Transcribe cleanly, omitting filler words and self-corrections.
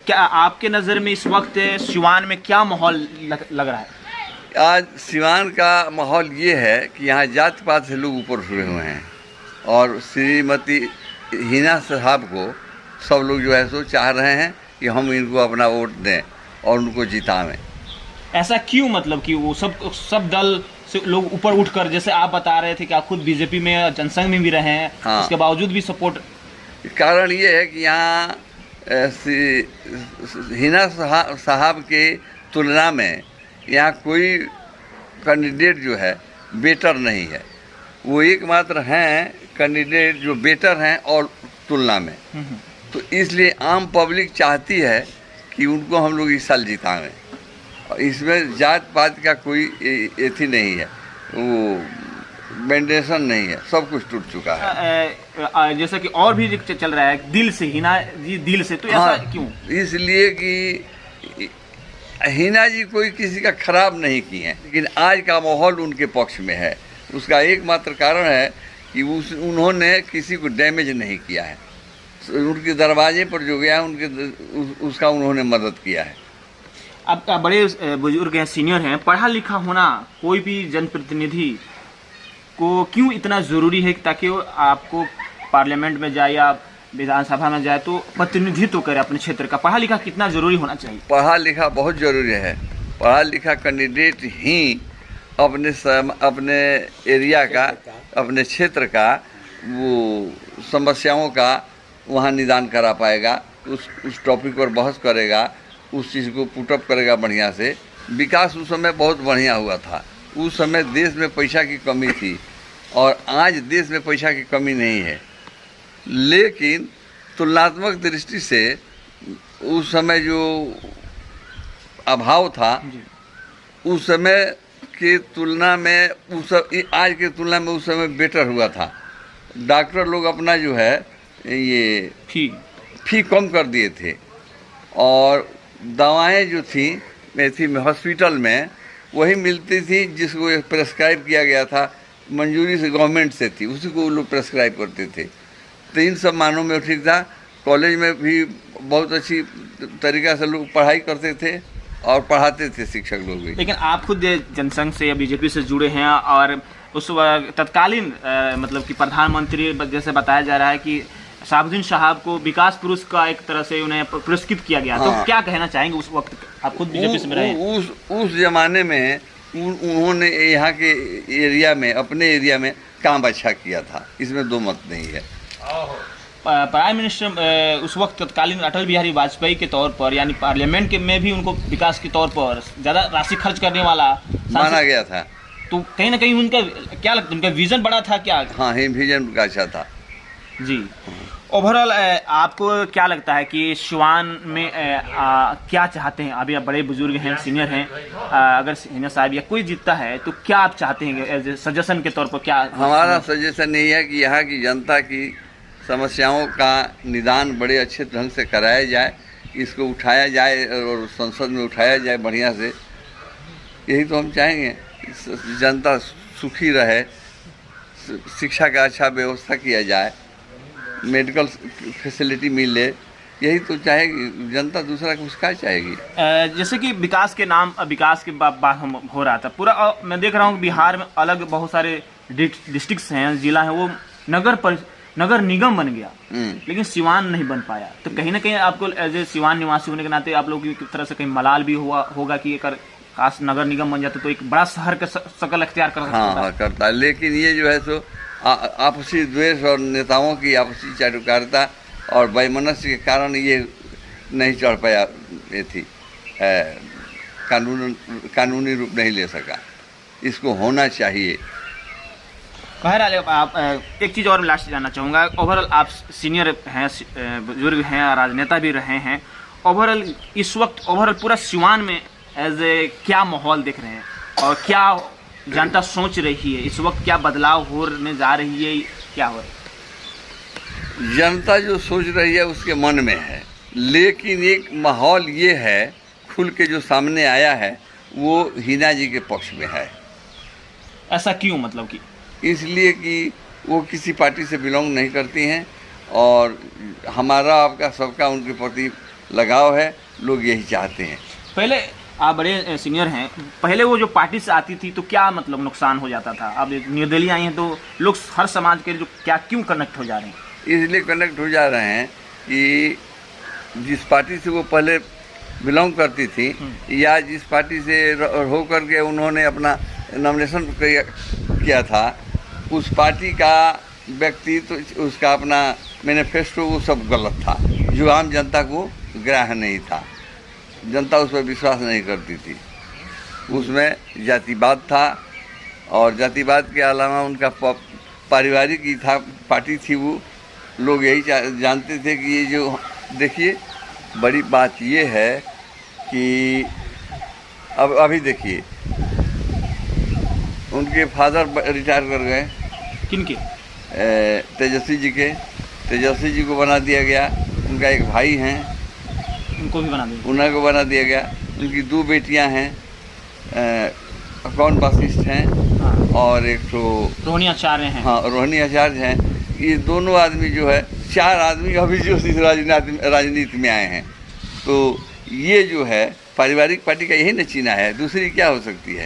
क्या आपके नज़र में इस वक्त सिवान में क्या माहौल लग रहा है? आज सिवान का माहौल ये है कि यहाँ जात पात से लोग ऊपर उठे हुए हैं और श्रीमती हिना साहब को सब लोग जो है सो चाह रहे हैं कि हम इनको अपना वोट दें और उनको जितावें। ऐसा क्यों, मतलब कि वो सब दल से लोग ऊपर उठकर, जैसे आप बता रहे थे कि आप खुद बीजेपी में जनसंघ में भी रहे हैं, हाँ। उसके बावजूद भी सपोर्ट। कारण ये है कि यहाँ हिना साहब के तुलना में यहाँ कोई कैंडिडेट जो है बेटर नहीं है। वो एकमात्र हैं कैंडिडेट जो बेटर हैं और तुलना में। तो इसलिए आम पब्लिक चाहती है कि उनको हम लोग इस साल जिताएं। और इसमें जात पात का कोई एथी नहीं है, वो बेंडेशन नहीं है, सब कुछ टूट चुका है। जैसा कि और भी चल रहा है दिल से, हिना जी दिल से, तो ऐसा क्यों? इसलिए कि हिना जी कोई किसी का खराब नहीं की हैं, लेकिन आज का माहौल उनके पक्ष में है। उसका एकमात्र कारण है कि उन्होंने किसी को डैमेज नहीं किया है। उनके दरवाजे पर जो गया उसका उन्होंने मदद किया है। अब बड़े बुजुर्ग हैं, सीनियर हैं, पढ़ा लिखा होना कोई भी जनप्रतिनिधि को क्यों इतना ज़रूरी है ताकि वो आपको पार्लियामेंट में जाए या विधानसभा में जाए तो प्रतिनिधित्व करे अपने क्षेत्र का? पढ़ा लिखा कितना ज़रूरी होना चाहिए? पढ़ा लिखा बहुत ज़रूरी है। पढ़ा लिखा कैंडिडेट ही अपने एरिया का, अपने क्षेत्र का वो समस्याओं का वहाँ निदान करा पाएगा, उस टॉपिक पर बहस करेगा, उस चीज़ को पुटअप करेगा बढ़िया से। विकास उस समय बहुत बढ़िया हुआ था। उस समय देश में पैसा की कमी थी और आज देश में पैसा की कमी नहीं है, लेकिन तुलनात्मक दृष्टि से उस समय जो अभाव था उस समय की तुलना में आज के तुलना में उस समय बेटर हुआ था। डॉक्टर लोग अपना जो है ये फी कम कर दिए थे और दवाएं जो थी में हॉस्पिटल में वही मिलती थी जिसको प्रेस्क्राइब किया गया था, मंजूरी से गवर्नमेंट से थी, उसी को लोग प्रेस्क्राइब करते थे। तो इन सब मानों में ठीक था। कॉलेज में भी बहुत अच्छी तरीक़ा से लोग पढ़ाई करते थे और पढ़ाते थे शिक्षक लोग भी। लेकिन आप खुद जनसंघ से या बीजेपी से जुड़े हैं और उस तत्कालीन मतलब कि प्रधानमंत्री जैसे बताया जा रहा है कि शहाबुद्दीन साहब को विकास पुरुष का एक तरह से उन्हें पुरस्कृत किया गया। हाँ। तो क्या कहना चाहेंगे उस वक्त? आप खुद बीजेपी से रहे हैं। उस जमाने में उन्होंने यहाँ के एरिया में, अपने एरिया में काम अच्छा किया था, इसमें दो मत नहीं है। प्राइम मिनिस्टर उस वक्त तत्कालीन अटल बिहारी वाजपेयी के तौर पर, यानी पार्लियामेंट के में भी उनको विकास के तौर पर ज़्यादा राशि खर्च करने वाला माना गया था। तो कहीं ना कहीं उनका क्या लगता है, उनका विजन बड़ा था क्या? हाँ, विजन उनका अच्छा था जी। ओवरऑल आपको क्या लगता है कि सिवान में क्या चाहते हैं? अभी आप बड़े बुजुर्ग हैं, सीनियर हैं, अगर हिना साहब या कोई जीतता है तो क्या आप चाहते हैं एज ए सजेशन के तौर पर? क्या हमारा सजेशन यही है कि यहाँ की जनता की समस्याओं का निदान बड़े अच्छे ढंग से कराया जाए, इसको उठाया जाए और संसद में उठाया जाए बढ़िया से। यही तो हम चाहेंगे, जनता सुखी रहे, शिक्षा का अच्छा व्यवस्था किया जाए, मेडिकल फैसिलिटी मिले, यही तो चाहेगी जनता, दूसरा कुछ क्या चाहेगी। जैसे कि विकास के नाम, विकास के बात हम हो रहा था पूरा, मैं देख रहा हूँ बिहार में अलग बहुत सारे डिस्ट्रिक्ट्स हैं, जिला हैं, वो नगर निगम बन गया, लेकिन सिवान नहीं बन पाया। तो कहीं ना कहीं आपको एज ए सिवान निवासी होने के नाते आप लोग की तरह से कहीं मलाल भी होगा कि अगर खास नगर निगम बन जाते तो एक बड़ा शहर का शकल अख्तियार कर सकता है। हाँ, करता है, लेकिन ये जो है सो आपसी द्वेष और नेताओं की आपसी चाटुकारिता और वैमनस्य के कारण ये नहीं चढ़ पाया, ये थी कानूनी रूप नहीं ले सका। इसको होना चाहिए। बहरहाल आप एक चीज़ और लास्ट जानना चाहूँगा, ओवरऑल आप सीनियर हैं, बुजुर्ग हैं, राजनेता भी रहे हैं, ओवरऑल इस वक्त ओवरऑल पूरा सिवान में एज ए क्या माहौल देख रहे हैं और क्या जनता सोच रही है इस वक्त? क्या बदलाव होने जा रही है, क्या हो रहा है? जनता जो सोच रही है उसके मन में है, लेकिन एक माहौल ये है खुल के जो सामने आया है वो हिना जी के पक्ष में है। ऐसा क्यों, मतलब कि? इसलिए कि वो किसी पार्टी से बिलोंग नहीं करती हैं और हमारा आपका सबका उनके प्रति लगाव है, लोग यही चाहते हैं। पहले आप बड़े सीनियर हैं, पहले वो जो पार्टी से आती थी तो क्या मतलब नुकसान हो जाता था? अब निर्दलीय आई हैं तो लोग हर समाज के जो क्या क्यों कनेक्ट हो जा रहे हैं? इसलिए कनेक्ट हो जा रहे हैं कि जिस पार्टी से वो पहले बिलोंग करती थी या जिस पार्टी से हो करके उन्होंने अपना नॉमिनेशन किया था, उस पार्टी का व्यक्तित्व तो उसका अपना मैनिफेस्टो वो सब गलत था, जो आम जनता को ग्राह्य नहीं था। जनता उस पर विश्वास नहीं करती थी। उसमें जातिवाद था और जातिवाद के अलावा उनका पारिवारिक ही था, पार्टी थी वो। लोग यही जानते थे कि ये जो देखिए बड़ी बात ये है कि अब अभी देखिए उनके फादर रिटायर कर गए। किनके? तेजस्वी जी के। तेजस्वी जी को बना दिया गया। उनका एक भाई हैं, उनको भी बना दिया, उन्हें को बना दिया गया। उनकी 2 बेटियां हैं, कौन वशिष्ठ हैं, हाँ। और एक तो रोहिणी आचार्य हैं। हाँ, रोहिणी आचार्य हैं। ये दोनों आदमी जो है, 4 आदमी अभी जो राजनीति में आए हैं। तो ये जो है पारिवारिक पार्टी का यही नचीना है, दूसरी क्या हो सकती है?